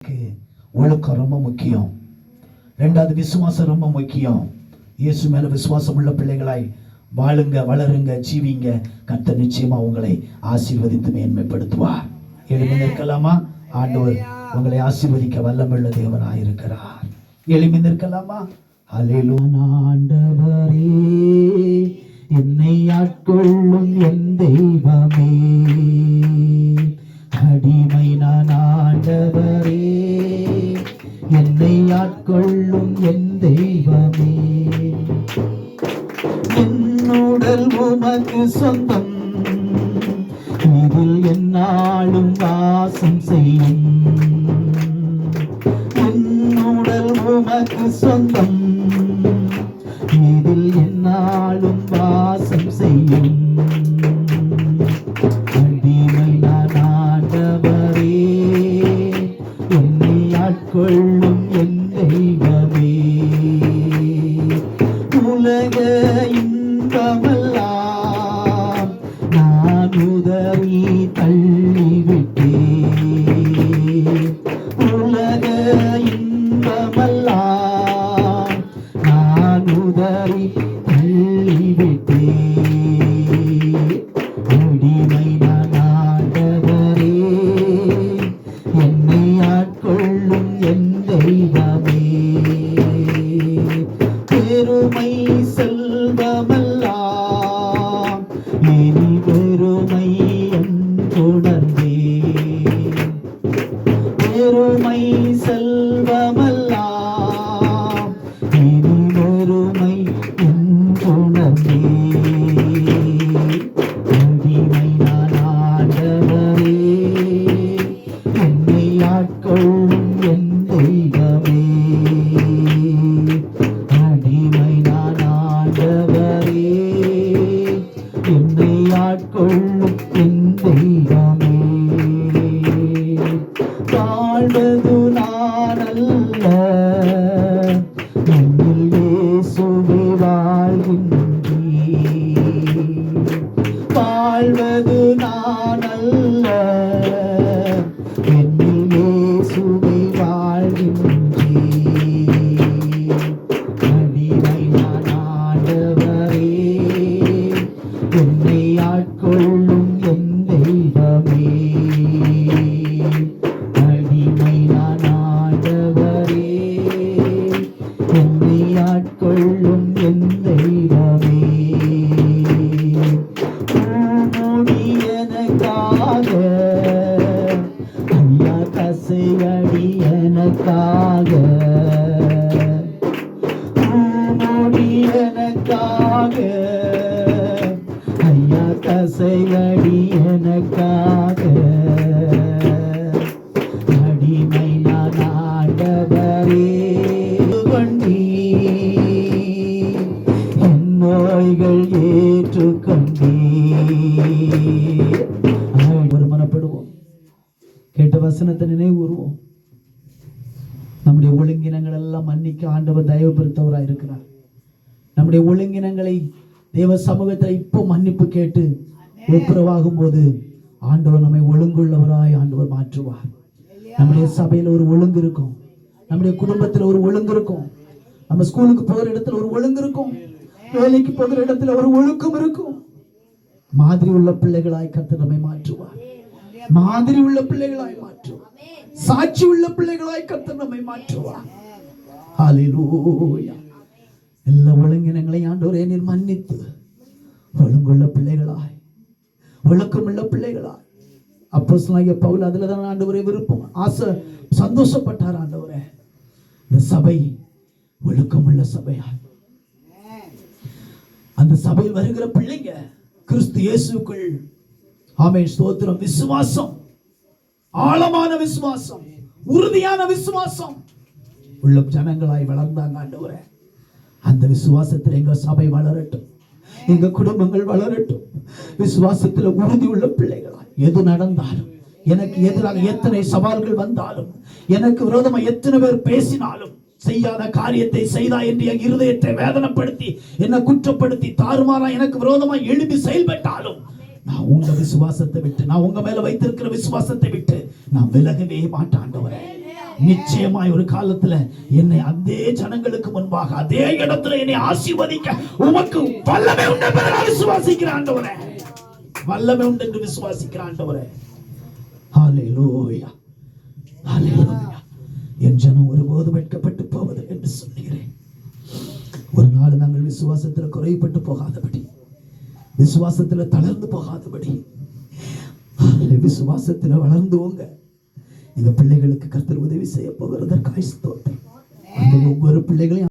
ஒழுக்கம் ரொம்ப முக்கியம். ரெண்டாவது விசுவாசம் ரொம்ப முக்கியம். இயேசு மேல விசுவாசம் உள்ள பிள்ளைகளாய் வாழுங்க, வளருங்க, ஜீவிங்க. கர்த்தர் நிச்சயமா உங்களை ஆசீர்வதித்து மேன்மைப்படுத்துவார். எழுப்பி நிற்கலாமா? ஆண்டவர் உங்களை ஆசீர்வதிக்க வல்லமுள்ள தேவனாய் இருக்கிறார். எழுப்பி நிற்கலாமா? அல்லேலூயா. ஆண்டவரே, என்னை ஆட்கொள்ளும் என் தெய்வமே, அடிமை நான் ஆண்டவரே, என்னை ஆட்கொள்ளும் என் தெய்வமே. என்னுடல் உமக்கு சொந்தம், இதில் என்னாலும் வாசம் செய்யும். என்னுடல் உமக்கு சொந்தம், இதில் என்னாலும் வாசம் செய்யும். அடிமை நான் ஆண்டவரே, என்னை ஆட்கொள்ளும் என் தெய்வமே. உலக இன்பமெல்லாம் நான் உதறி தள்ளிவிட்டேன். உலக இன்பமெல்லாம் நான் உதறி தள்ளிவிட்டேன். அடிமை நான் ஆண்டவரே, என்னை ஆட்கொள்ளும் என் தெய்வமே. பெருமை செல்வமெல்லாம் இனி பெருமை என்றுணர்ந்தேன். பெருமை செல்வமெல்லாம் இனி பெருமை என்றுணர்ந்தேன். அடிமை நான் ஆண்டவரே, என்னை ஆட்கொள்ளும் என் தெய்வமே. அடிமை நான் ஆண்டவரே, என்னை ஆட்கொள்ளும் என் தெய்வமே. வாழ்வது நான் அல்ல, என்னில் இயேசுவே வாழ்கின்றீர். வாழ்வது நான் அல்ல, என்னில் இயேசுவே வாழ்கின்றீர். அடிமை நான் ஆண்டவரே, என்னை ஆட்கொள்ளும் என் தெய்வமே. அடிமை நான் ஆண்டவரே, என்னை ஆட்கொள்ளும் என் தெய்வமே. பூமொழி எனக்காக, ஐயா கசையடி எனக்காக. பூமொழி எனக்காக, ஐயா கசையடி எனக்காக. அடிமை நான் ஆண்டவரே, கொண்டீர் என் நோய்கள் ஏற்றுக்கொண்டீர். ஒரு மனப்படுவோம், கேட்ட வசனத்தை நினைவுறுவோம். நம்முடைய ஒழுங்கினங்கள் எல்லாம் மன்னிக்க ஆண்டவர் தயவு பெருத்தவராய் இருக்கிறார். நம்முடைய ஒழுங்கினங்களை தேவ சமூகத்தில் இப்போ மன்னிப்பு கேட்டு ஒப்புரவாகும் போது ஆண்டவர் நம்மை ஒழுங்குள்ளவராய் ஆண்டவர் மாற்றுவார். நம்முடைய சபையில் ஒரு ஒழுங்கு இருக்கும், நம்முடைய குடும்பத்தில் ஒரு ஒழுங்கு இருக்கும், நம்ம ஸ்கூலுக்கு போகிற இடத்துல ஒரு ஒழுங்கு இருக்கும், வேலைக்கு போகிற இடத்துல ஒரு ஒழுக்கம் இருக்கும். மாதிரி உள்ள பிள்ளைகளாய் கர்த்தர் நம்மை மாற்றுவார். மாதிரி உள்ள பிள்ளைகளாய் மாற்றுவார். சாட்சி உள்ள பிள்ளைகளாய் கர்த்தர் நம்மை மாற்றுவார். ஹல்லேலூயா. எல்லா ஒழுங்கினங்களையும் ஆண்டவரே நீர் மன்னித்து ஒழுங்குள்ள பிள்ளைகளாய், ஒழுக்கமுள்ள பிள்ளைகளாய். அப்போஸ்தலனாகிய பவுல் அதுலதான் ஆண்டவரே விருப்பம், ஆசை, சந்தோஷப்பட்டார். ஆண்டவரே இந்த சபை ஒழுக்கமுள்ள சபையாய், அந்த சபையில் வருகிற பிள்ளைங்க கிறிஸ்து இயேசுக்குள், ஆமென், ஸ்தோத்திரம், விசுவாசம், ஆழமான விசுவாசம், உறுதியான விசுவாசம் உள்ள ஜனங்களாய் வளர்ந்தாங்க. ஆண்டவரே அந்த விசுவாசத்தில் எங்க சபை வளரட்டும், எங்க குடும்பங்கள் வளரட்டும். விசுவாசத்தில் உறுதி உள்ள பிள்ளைகளாய் எது நடந்தாலும், எனக்கு எதிராக எத்தனை சவால்கள் வந்தாலும், எனக்கு விரோதமா எத்தனை பேர் பேசினாலும், செய்யாத காரியத்தை செய்தா என்று என் இருதயத்தை வேதனைப்படுத்தி என்னை குற்றப்படுத்தி தாறுமாறா எனக்கு விரோதமா எழுப்பி செயல்பட்டாலும் நான் உங்க விசுவாசத்தை விட்டு, நான் உங்க மேல வைத்திருக்கிற விசுவாசத்தை விட்டு நான் விலகவே மாட்டேன் ஆண்டவரே. நிச்சயமாய் ஒரு காலத்துல என்னை அதே ஜனங்களுக்கு முன்பாக அதே இடத்துல என்னை ஆசீர்வதிக்க உமக்கு வல்லமை உண்டு என்று நான் விசுவாசிக்கிறேன் ஆண்டவரே. வல்லமை உண்டு என்று விசுவாசிக்கிறேன் ஆண்டவரே. ஹல்லேலூயா, ஹல்லேலூயா. என் ஜனம் ஒருபோதும் வெட்கப்பட்டு போவது என்று சொன்னீரேன். ஒரு நாள் நாங்கள் விசுவாசத்தில் குறைப்பட்டு போகாதபடி, விசுவாசத்தில் தளர்ந்து போகாதபடி, விசுவாசத்தில் வளர்ந்துவோங்க. எங்க பிள்ளைகளுக்கு கர்த்தர் உதவி செய்ய போகிறதற்காக ஸ்தோத்திரம். ஒவ்வொரு பிள்ளைகளையும்